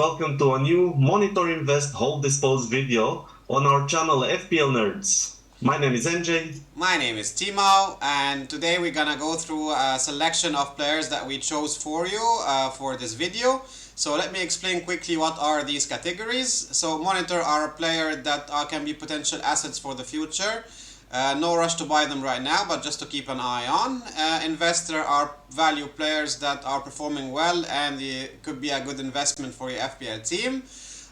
welcome to a new Monitor-Invest-Hold-Dispose video on our channel FPL Nerds. My name is NJ. My name is Timo, and today we're gonna go through a selection of players that we chose for you for this video. So let me explain quickly what are these categories. So Monitor are a player that can be potential assets for the future. No rush to buy them right now, but just to keep an eye on. Investor are value players that are performing well and could be a good investment for your FPL team.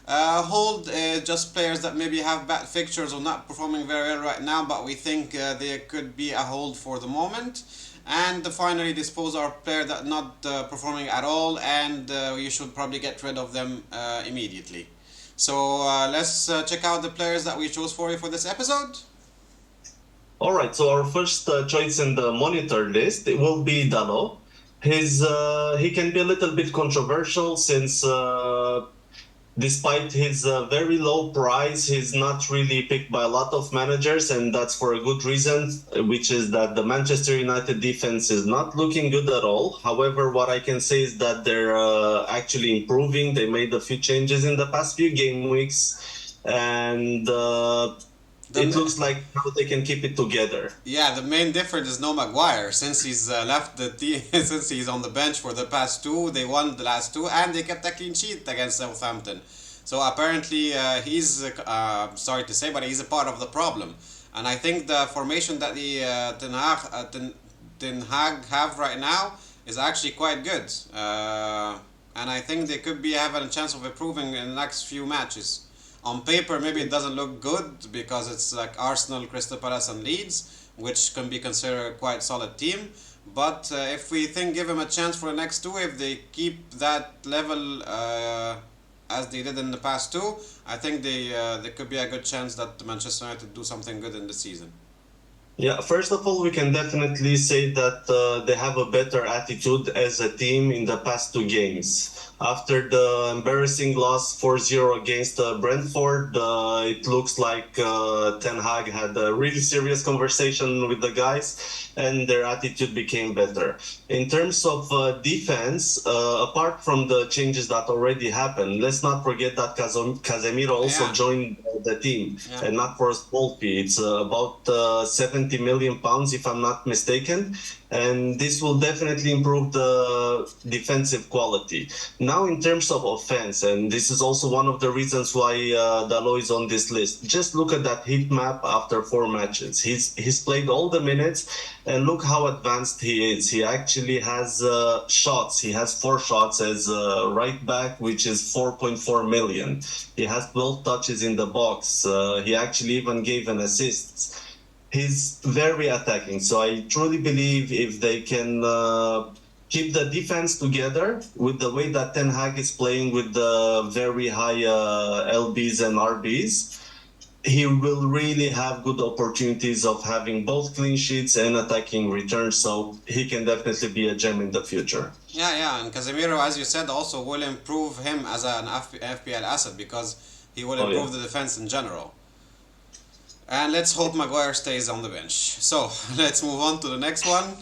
Hold just players that maybe have bad fixtures or not performing very well right now, but we think they could be a hold for the moment. And finally, dispose are players that are not performing at all, and you should probably get rid of them immediately. So let's check out the players that we chose for you for this episode. Alright, so our first choice in the Monitor list, it will be Dalot. He can be a little bit controversial since despite his very low price, he's not really picked by a lot of managers, and that's for a good reason, which is that the Manchester United defense is not looking good at all. However, what I can say is that they're actually improving. They made a few changes in the past few game weeks, and it looks like how they can keep it together. Yeah, the main difference is no Maguire. Since he's left the team, since he's on the bench for the past two, they won the last two, and they kept a clean sheet against Southampton. So apparently he's, sorry to say, but he's a part of the problem. And I think the formation that the Ten Hag have right now is actually quite good. And I think they could be having a chance of improving in the next few matches. On paper, maybe it doesn't look good because it's like Arsenal, Crystal Palace and Leeds, which can be considered a quite solid team. But if we give them a chance for the next two, if they keep that level as they did in the past two, I think there could be a good chance that Manchester United do something good in the season. Yeah, first of all, we can definitely say that they have a better attitude as a team in the past two games. After the embarrassing loss 4-0 against Brentford, it looks like Ten Hag had a really serious conversation with the guys, and their attitude became better. In terms of defense, apart from the changes that already happened, let's not forget that Casemiro also joined the team, and not for a small fee. It's about 70 million pounds, if I'm not mistaken, and this will definitely improve the defensive quality. Now, in terms of offense, and this is also one of the reasons why Dalot is on this list, just look at that heat map after 4 matches. He's played all the minutes, and look how advanced he is. He actually has shots. He has 4 shots as right back, which is 4.4 million. He has 12 touches in the box. He actually even gave an assist. He's very attacking, so I truly believe if they can keep the defense together with the way that Ten Hag is playing with the very high LBs and RBs, he will really have good opportunities of having both clean sheets and attacking returns, so he can definitely be a gem in the future. Yeah, and Casemiro, as you said, also will improve him as an FPL asset because he will improve the defense in general. And let's hope Maguire stays on the bench. So, let's move on to the next one.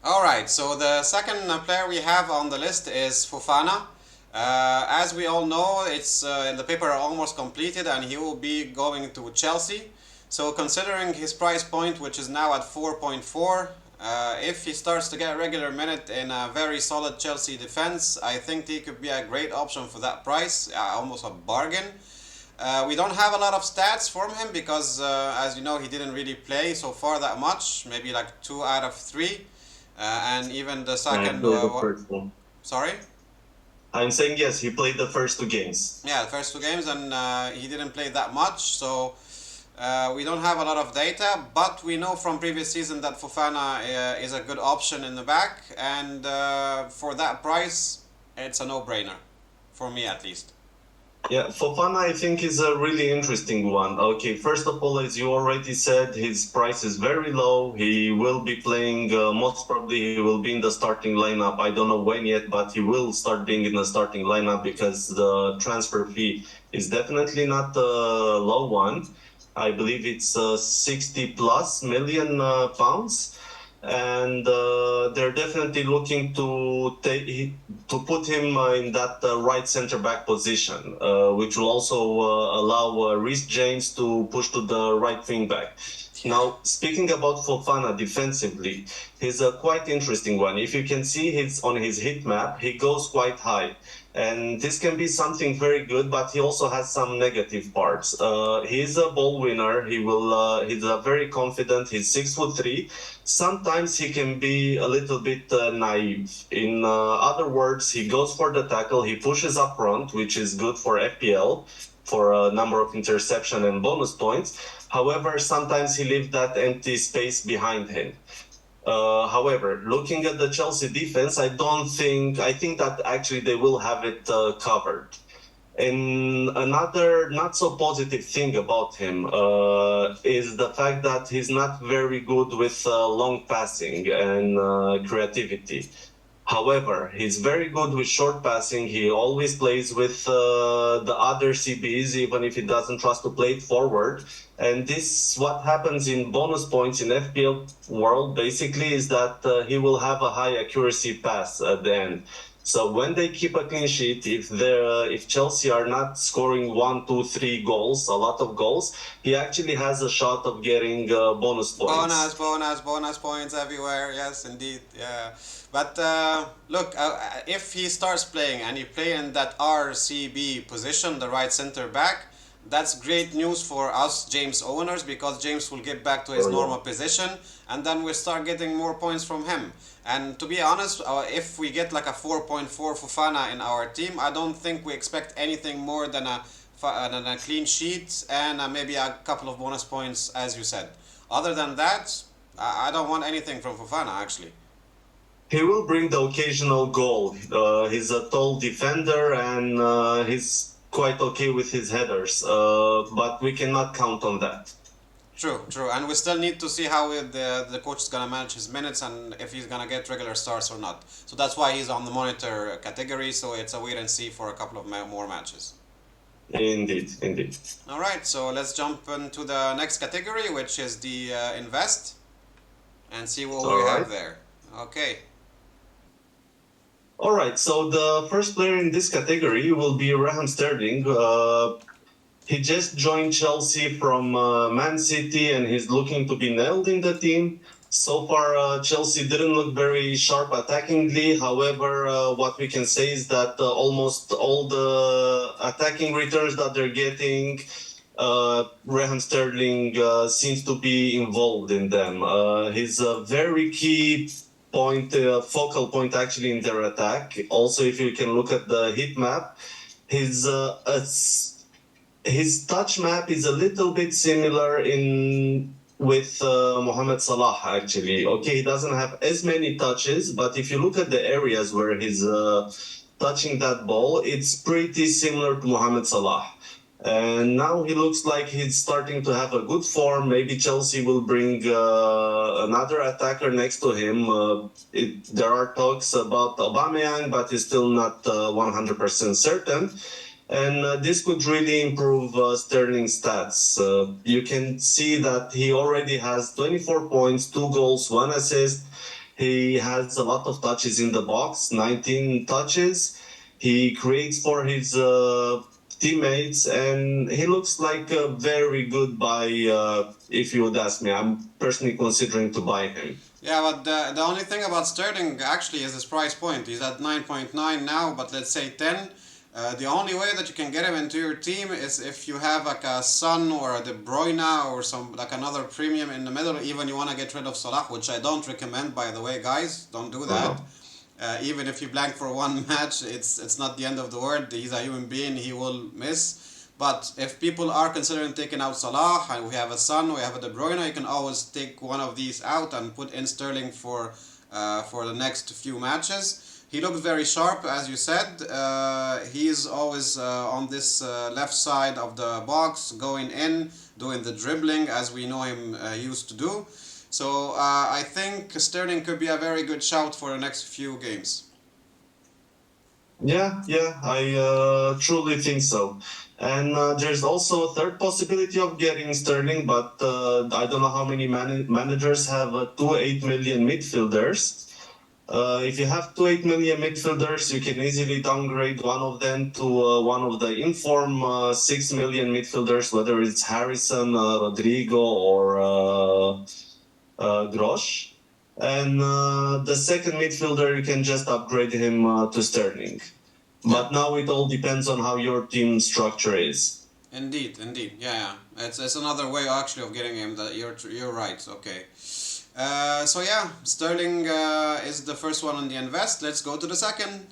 Alright, so the second player we have on the list is Fofana. As we all know, it's the paper are almost completed and he will be going to Chelsea. So considering his price point, which is now at 4.4, if he starts to get a regular minute in a very solid Chelsea defense, I think he could be a great option for that price, almost a bargain. We don't have a lot of stats from him because, as you know, he didn't really play so far that much, maybe like 2 out of 3. And even the second... Sorry? I'm saying yes, he played the first 2 games. Yeah, the first 2 games, and he didn't play that much, so we don't have a lot of data, but we know from previous season that Fofana is a good option in the back, and for that price, it's a no-brainer, for me at least. Yeah, Fofana I think is a really interesting one. Okay, first of all, as you already said, his price is very low. He will be playing, most probably he will be in the starting lineup. I don't know when yet, but he will start being in the starting lineup because the transfer fee is definitely not a low one. I believe it's 60+ million pounds. and they're definitely looking to put him in that right center back position, which will also allow Reece James to push to the right wing back. Now, speaking about Fofana defensively, he's a quite interesting one. If you can see on his heat map, he goes quite high. And this can be something very good, but he also has some negative parts. He's a ball winner. He's a very confident. He's 6'3". Sometimes he can be a little bit naive. In other words, he goes for the tackle. He pushes up front, which is good for FPL, for a number of interception and bonus points. However, sometimes he leaves that empty space behind him. However, looking at the Chelsea defense, I think that actually they will have it covered. And another not so positive thing about him is the fact that he's not very good with long passing and creativity. However, he's very good with short passing. He always plays with the other CBs, even if he doesn't trust to play it forward. And this, what happens in bonus points in FPL world, basically, is that he will have a high accuracy pass at the end. So when they keep a clean sheet, if Chelsea are not scoring 1, 2, 3 goals, a lot of goals, he actually has a shot of getting bonus points. Bonus points everywhere. Yes, indeed. Yeah. But look, if he starts playing and he play in that RCB position, the right center back, that's great news for us James owners, because James will get back to his normal position, and then we start getting more points from him. And to be honest, if we get like a 4.4 Fofana in our team, I don't think we expect anything more than a clean sheet and maybe a couple of bonus points, as you said. Other than that, I don't want anything from Fofana actually. He will bring the occasional goal. He's a tall defender and he's quite okay with his headers, but we cannot count on that. True, true, and we still need to see how the coach is gonna manage his minutes and if he's gonna get regular starts or not. So that's why he's on the monitor category. So it's a wait and see for a couple of more matches. Indeed, indeed. All right, so let's jump into the next category, which is the invest, and see what we have there. Okay. All right, so the first player in this category will be Raheem Sterling. He just joined Chelsea from Man City and he's looking to be nailed in the team. So far, Chelsea didn't look very sharp attackingly. However, what we can say is that almost all the attacking returns that they're getting, Raheem Sterling seems to be involved in them. He's a very key focal point actually in their attack. Also, if you can look at the heat map, his touch map is a little bit similar with Mohamed Salah actually. Okay, he doesn't have as many touches, but if you look at the areas where he's touching that ball, it's pretty similar to Mohamed Salah. And now he looks like he's starting to have a good form. Maybe Chelsea will bring another attacker next to him. There are talks about Aubameyang, but he's still not 100% certain. And this could really improve Sterling's stats. You can see that he already has 24 points, 2 goals, 1 assist. He has a lot of touches in the box, 19 touches. He creates for his teammates, and he looks like a very good buy, if you would ask me. I'm personally considering to buy him. Yeah, but the only thing about Sterling actually is his price point. He's at 9.9 now, but let's say 10. The only way that you can get him into your team is if you have like a Son or a De Bruyne or some like another premium in the middle. Even you want to get rid of Salah, which I don't recommend, by the way, guys. Don't do that. Even if you blank for one match, it's not the end of the world. He's a human being. He will miss. But if people are considering taking out Salah, and we have a Son, we have a De Bruyne, you can always take one of these out and put in Sterling for the next few matches. He looks very sharp, as you said. He's always on this left side of the box, going in, doing the dribbling, as we know him used to do. So I think Sterling could be a very good shout for the next few games. Yeah, I truly think so. And there's also a third possibility of getting Sterling, but I don't know how many managers have 2 8 million midfielders. If you have 2 8 million midfielders, you can easily downgrade one of them to one of the inform 6 million midfielders, whether it's Harrison, Rodrigo, or Grosh. And the second midfielder, you can just upgrade him to Sterling. Yeah. But now it all depends on how your team structure is. Indeed. Yeah. It's another way actually of getting him. That you're right. Okay. So yeah, Sterling is the first one on the invest. Let's go to the second.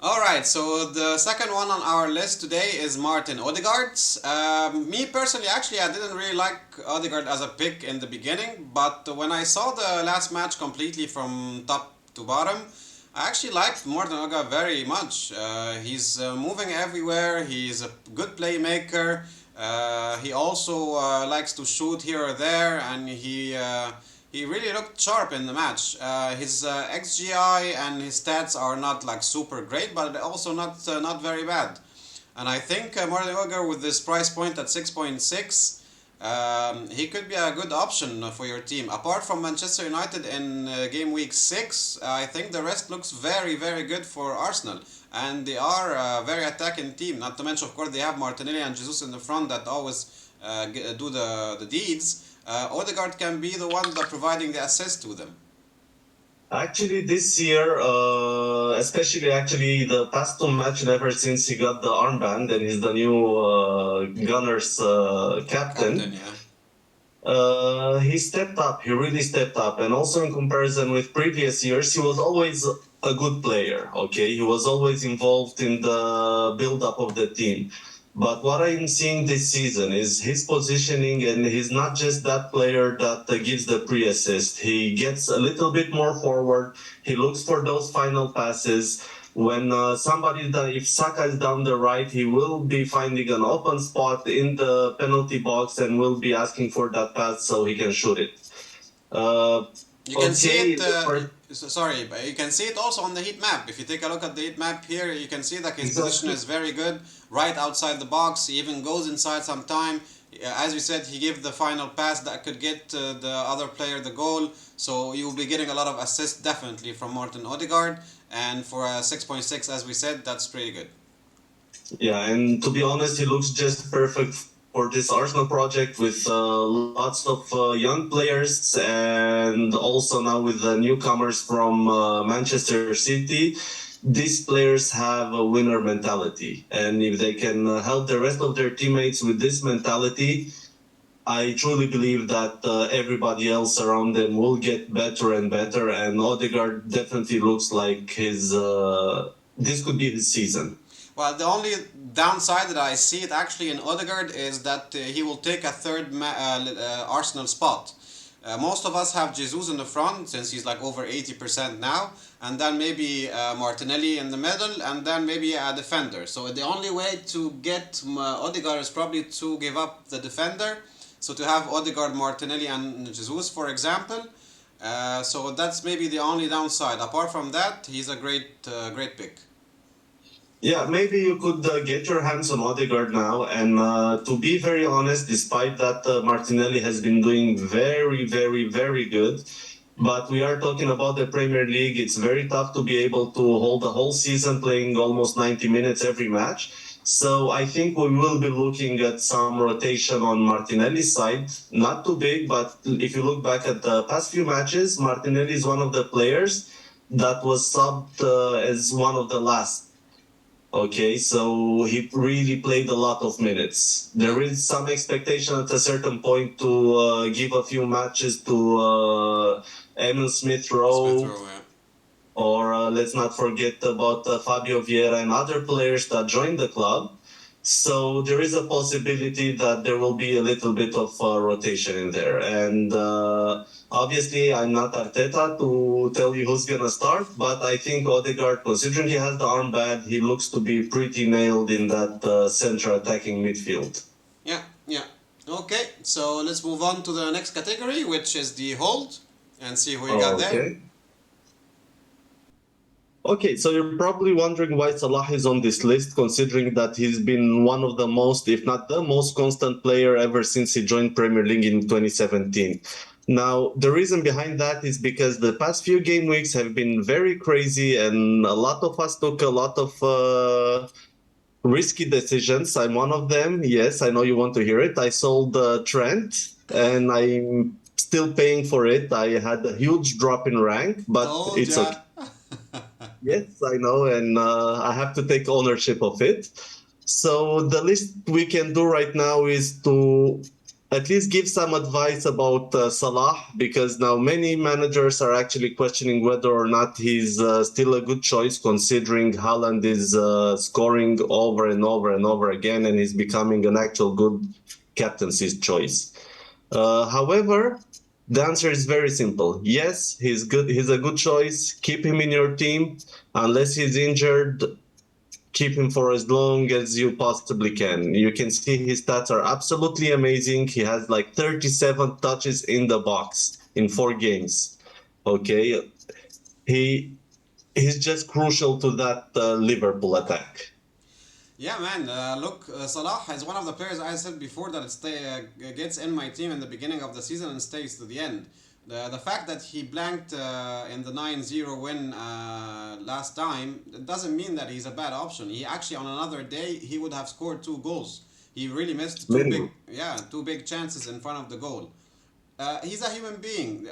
Alright, so the second one on our list today is Martin Odegaard. Me personally, actually, I didn't really like Odegaard as a pick in the beginning, but when I saw the last match completely from top to bottom, I actually liked Martin Odegaard very much. He's moving everywhere, he's a good playmaker, he also likes to shoot here or there, and he really looked sharp in the match. His XGI and his stats are not like super great, but also not very bad. And I think Martin Odegaard with this price point at 6.6, he could be a good option for your team. Apart from Manchester United in game week 6, I think the rest looks very good for Arsenal. And they are a very attacking team. Not to mention, of course, they have Martinelli and Jesus in the front that always do the deeds. Odegaard can be the one that providing the assist to them. Actually, this year, especially actually the past two matches, ever since he got the armband and he's the new Gunners Captain, captain, yeah. he stepped up. He really stepped up. And also in comparison with previous years, he was always a good player. Okay, he was always involved in the build-up of the team. But what I'm seeing this season is his positioning, and he's not just that player that gives the pre-assist. He gets a little bit more forward. He looks for those final passes. When if Saka is down the right, he will be finding an open spot in the penalty box and will be asking for that pass so he can shoot it. Uh, You can see okay, it. Sorry, but you can see it also on the heat map. If you take a look at the heat map here, you can see that his position exactly. is very good, right outside the box. He even goes inside sometime. As we said, he gave the final pass that could get the other player the goal. So you will be getting a lot of assists definitely from Martin Odegaard. And for a 6.6, as we said, that's pretty good. Yeah, and to be honest, he looks just perfect for this Arsenal project with lots of young players, and also now with the newcomers from Manchester City. These players have a winner mentality, and if they can help the rest of their teammates with this mentality, I truly believe that everybody else around them will get better and better. And Odegaard definitely looks like his. This could be his season. Well, the only downside that I see it actually in Odegaard is that he will take a third Arsenal spot. Most of us have Jesus in the front since he's like over 80% now, and then maybe Martinelli in the middle, and then maybe a defender. So the only way to get Odegaard is probably to give up the defender. So to have Odegaard, Martinelli, and Jesus, for example. So that's maybe the only downside. Apart from that, he's a great pick. Yeah, maybe you could get your hands on Odegaard now. And to be very honest, despite that Martinelli has been doing very good, but we are talking about the Premier League. It's very tough to be able to hold the whole season playing almost 90 minutes every match. So I think we will be looking at some rotation on Martinelli's side. Not too big, but if you look back at the past few matches, Martinelli is one of the players that was subbed as one of the last. Okay, so he really played a lot of minutes. There is some expectation at a certain point to give a few matches to Emil Smith Rowe, Yeah. or let's not forget about Fabio Vieira and other players that joined the club. So there is a possibility that there will be a little bit of rotation in there. And obviously, I'm not Arteta to tell you who's going to start, but I think Odegaard, considering he has the armband, he looks to be pretty nailed in that central attacking midfield. Yeah. Okay, so let's move on to the next category, which is the hold, and see who you got there. Okay. Okay, so you're probably wondering why Salah is on this list, considering that he's been one of the most, if not the most constant player ever since he joined Premier League in 2017. Now, the reason behind that is because the past few game weeks have been very crazy, and a lot of us took a lot of risky decisions. I'm one of them. Yes, I know you want to hear it. I sold Trent, and I'm still paying for it. I had a huge drop in rank, but Told it's okay. ya. Yes, I know, and I have to take ownership of it. So the least we can do right now is to at least give some advice about Salah, because now many managers are actually questioning whether or not he's still a good choice, considering Haaland is scoring over and over and over again, and he's becoming an actual good captaincy choice. However, the answer is very simple. Yes, he's good. He's a good choice. Keep him in your team. Unless he's injured, keep him for as long as you possibly can. You can see his stats are absolutely amazing. He has like 37 touches in the box in 4 games. Okay, he he's just crucial to that Liverpool attack. Yeah, man. Look, Salah is one of the players I said before that gets in my team in the beginning of the season and stays to the end. The fact that he blanked in the 9-0 win last time, it doesn't mean that he's a bad option. He actually, on another day, he would have scored 2 goals. He really missed Minimum. two big chances in front of the goal. He's a human being.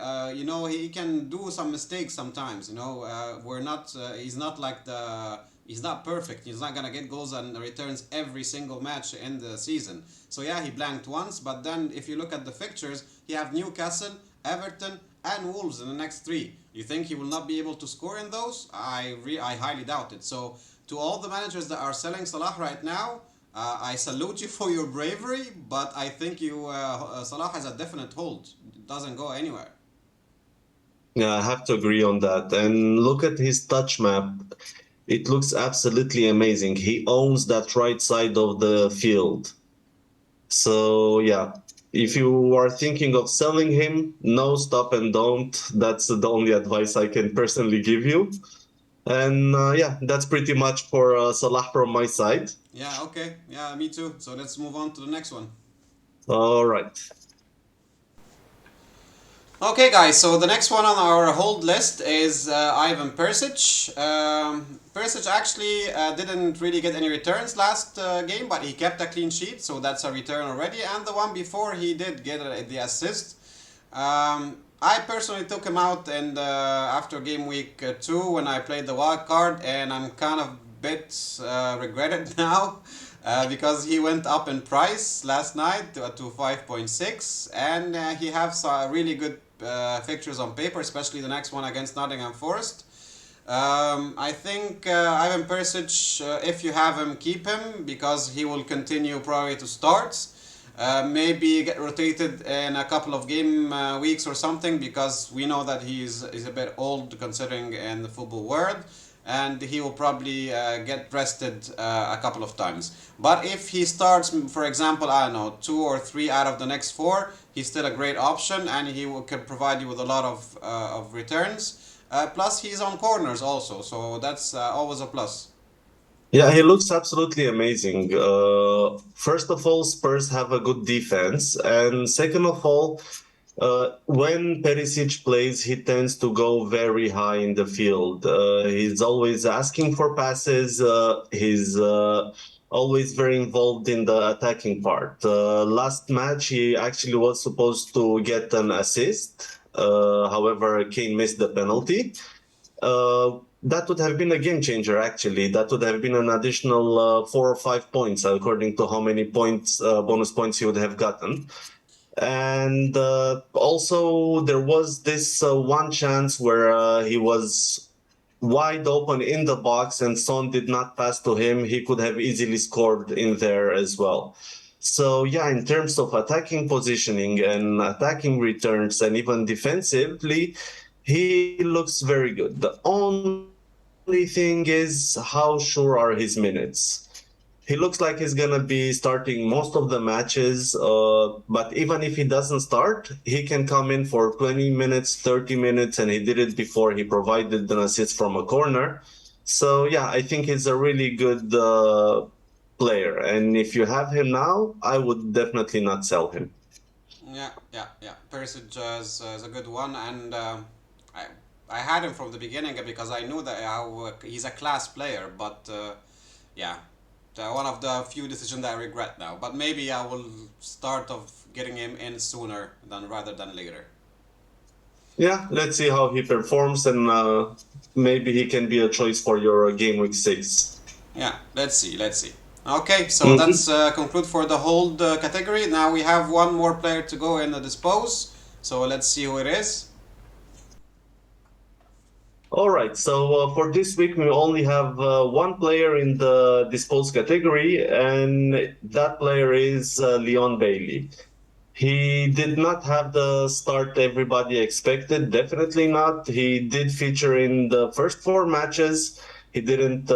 He can do some mistakes sometimes. We're not. He's not like the. He's not perfect. He's not gonna get goals and returns every single match in the season. So yeah, he blanked once. But then, if you look at the fixtures, he have Newcastle, Everton, and Wolves in the next three. You think he will not be able to score in those? I highly doubt it. So to all the managers that are selling Salah right now, I salute you for your bravery, but I think Salah has a definite hold. It doesn't go anywhere. Yeah, I have to agree on that. And look at his touch map. It looks absolutely amazing. He owns that right side of the field. So yeah, if you are thinking of selling him, no, stop and don't. That's the only advice I can personally give you. And yeah, that's pretty much for Salah from my side. Yeah, okay. Yeah, me too. So let's move on to the next one. All right. Okay, guys, so the next one on our hold list is Ivan Perisic. Perisic actually didn't really get any returns last game, but he kept a clean sheet, so that's a return already. And the one before, he did get the assist. I personally took him out after game week 2 when I played the wild card, and I'm kind of bit regretted now. Because he went up in price last night to 5.6, and he has really good fixtures on paper, especially the next one against Nottingham Forest. I think Ivan Perisic, if you have him, keep him, because he will continue probably to start. Maybe get rotated in a couple of game weeks or something, because we know that he's a bit old considering in the football world, and he will probably get rested a couple of times. But if he starts, for example, I don't know, 2 or 3 out of the next 4, he's still a great option, and can provide you with a lot of returns. Plus, he's on corners also, so that's always a plus. Yeah, he looks absolutely amazing. First of all, Spurs have a good defense, and second of all, when Perisic plays, he tends to go very high in the field. He's always asking for passes. He's always very involved in the attacking part. Last match, he actually was supposed to get an assist. However, Kane missed the penalty. That would have been a game changer, actually. That would have been an additional 4 or 5 points, according to how many points, bonus points he would have gotten. And also, there was this one chance where he was wide open in the box and Son did not pass to him. He could have easily scored in there as well. So, yeah, in terms of attacking positioning and attacking returns and even defensively, he looks very good. The only thing is, how sure are his minutes? He looks like he's gonna be starting most of the matches, but even if he doesn't start, he can come in for 20 minutes, 30 minutes, and he did it before. He provided an assist from a corner. So yeah, I think he's a really good player, and if you have him now, I would definitely not sell him. Yeah. Perisic is a good one, and I I had him from the beginning because I knew that how he's a class player. But yeah, one of the few decisions that I regret now. But maybe I will start of getting him in sooner than rather than later. Yeah, let's see how he performs, and maybe he can be a choice for your game week 6. Yeah, let's see. Okay, so Mhm. that's conclude for the hold category. Now we have one more player to go in the dispose. So let's see who it is. All right, so for this week, we only have one player in the dispose category, and that player is Leon Bailey. He did not have the start everybody expected, definitely not. He did feature in the first 4 matches. He didn't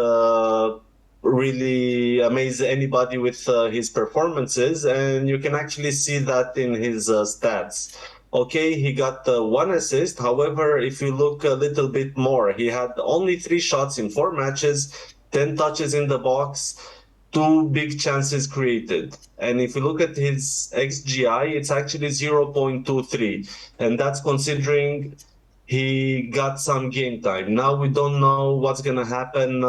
really amaze anybody with his performances, and you can actually see that in his stats. Okay, he got 1 assist. However, if you look a little bit more, he had only 3 shots in 4 matches, 10 touches in the box, 2 big chances created. And if you look at his XGI, it's actually 0.23. And that's considering he got some game time. Now we don't know what's going to happen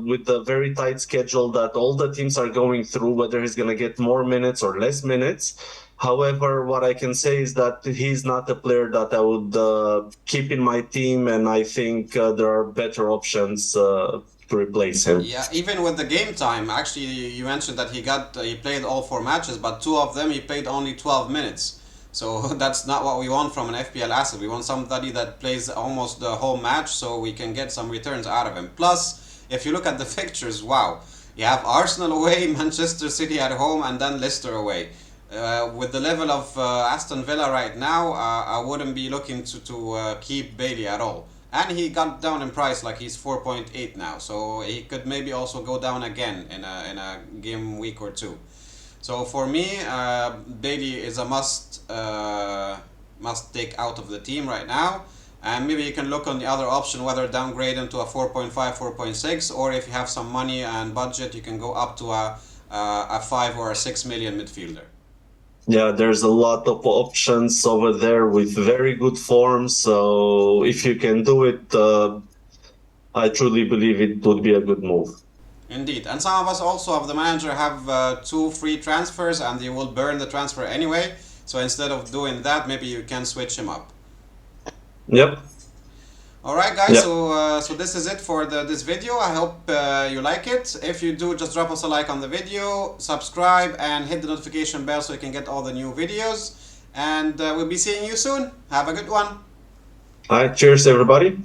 with the very tight schedule that all the teams are going through, whether he's going to get more minutes or less minutes. However, what I can say is that he's not a player that I would keep in my team, and I think there are better options to replace him. Yeah, even with the game time, actually, you mentioned that he played all 4 matches, but 2 of them he played only 12 minutes. So that's not what we want from an FPL asset. We want somebody that plays almost the whole match, so we can get some returns out of him. Plus, if you look at the fixtures, wow, you have Arsenal away, Manchester City at home, and then Leicester away. With the level of Aston Villa right now, I wouldn't be looking to keep Bailey at all. And he got down in price, like he's 4.8 now, so he could maybe also go down again in a game week or two. So for me, Bailey is a must take out of the team right now. And maybe you can look on the other option, whether downgrade him to a 4.5, 4.6, or if you have some money and budget, you can go up to a 5 or a 6 million midfielder. Yeah, there's a lot of options over there with very good form. So if you can do it, I truly believe it would be a good move. Indeed, and some of us also of the manager have 2 free transfers, and they will burn the transfer anyway. So instead of doing that, maybe you can switch him up. Yep. All right, guys. Yep. So this is it for this video. I hope you like it. If you do, just drop us a like on the video, subscribe, and hit the notification bell so you can get all the new videos. And we'll be seeing you soon. Have a good one. All right. Cheers, everybody.